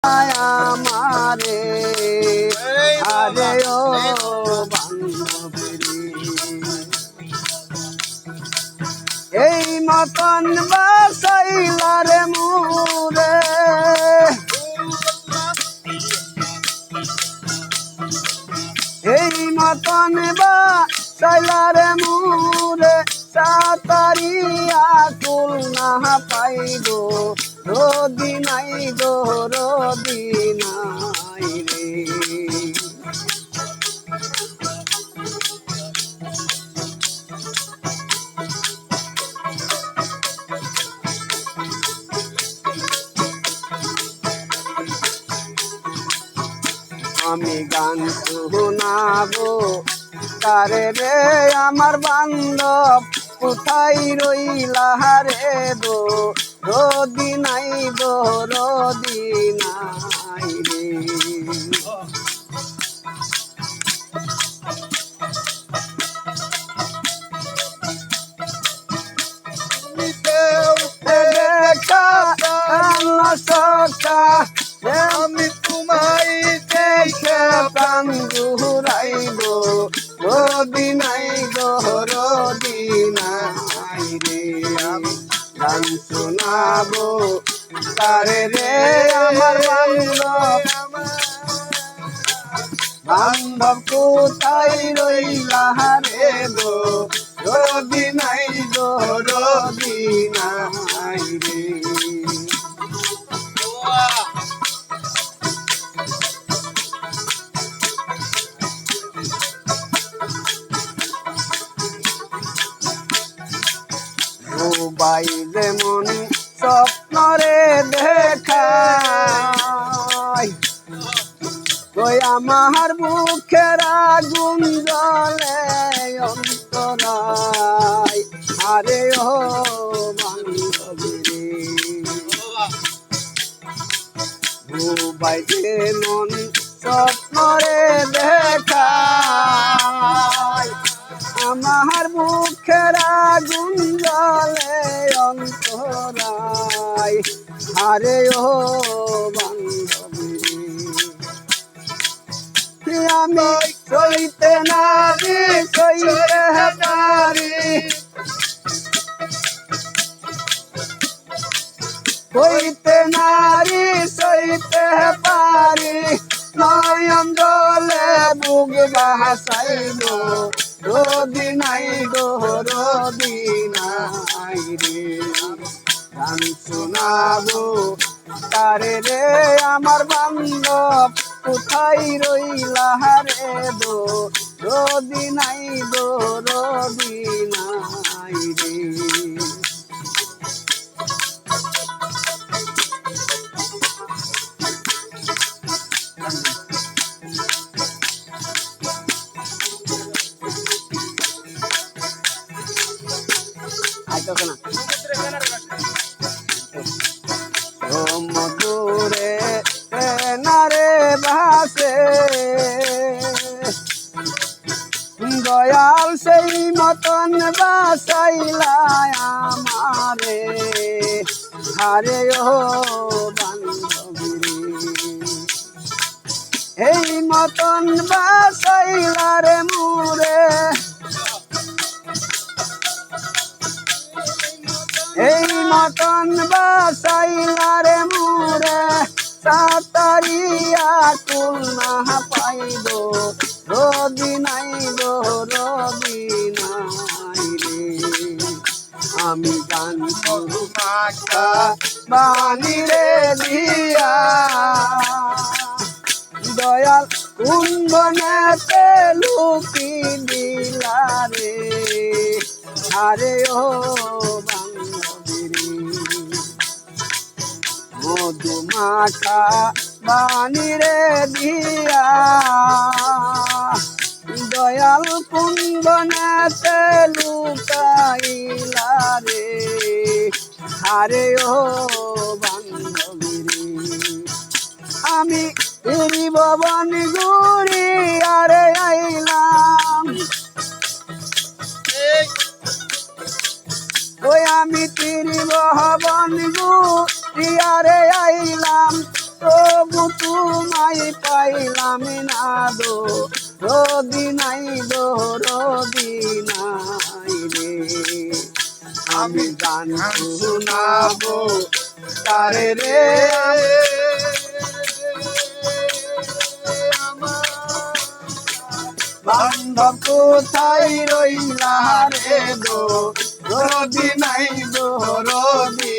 আমারে আরে ও বান্ধবী এই মতন বাসাইলারে মুরে এই মতন বাসাইলারে মুরে সাতারিয়া কুল না পাইব রোদি নাই গো রোদি নাই রে আমি গান শোনাবো তারে রে আমার বান্ধব কোথায় রইলা রে গো রোদি নাই গো রোদি নাই রে দেখা সখা আমি তোমায় দেখে প্রাণ জুড়াইব রোদি নাই গো রোদি নাই রে গান শোনাবো তারে রে আমার বান্ধব কোথায় রইলা রে গো রোদি নাই গো রোদি নাই রে বাই যেমন স্বপ্নরে দেখাই ওই আমার বুকের আগুন জ্বলে অন্তরায় আরে ও বান্ধবী বাই যেমন স্বপ্নরে দেখাই আমার মুখের আগুন জ্বলে অন্তরায় আরে ও বান্ধবী আমি সইতে নারি সইতে পারি সইতে নারি সইতে পারি নয়ন জলে বুক বাসাইল রোদি নাই গো রোদি নাই রে গান শোনাবো তারে রে আমার বান্ধব কোথায় রইলা রে গো রোদি নাই গো রোদি নাই রে মধুরে নারে ভাসে দয়াল সেই মতন বাসাইলা আমারে হারে ও বান্ধবী এই মতন বাসাইলা রে মুরে এই মতন বাসাইলা রে মুরে সাতারিয়া কুল না পাইব রোদি নাই গো রোদি নাই রে আমি গান করু মাখা বাণী রে দিয়া দয়াল কুম্ভনেতে লুকি দিলা রে আরে ও মধু মাখা বাণী রে দিয়া দয়াল কুম্ভনেতে লুকাইলা রে আরে ও বান্ধবী আমি ভবন ঘুরি আরে আইলাম ওই আমি ভবন ঘুরি আরে আইলাম তবু তোমায় পাইলাম না দো রদি নাই দো রদি নাই রে আমি গান শোনাবো তারে রে বান্ধব কোথায় রইলা রে দো রদি নাই দো রদি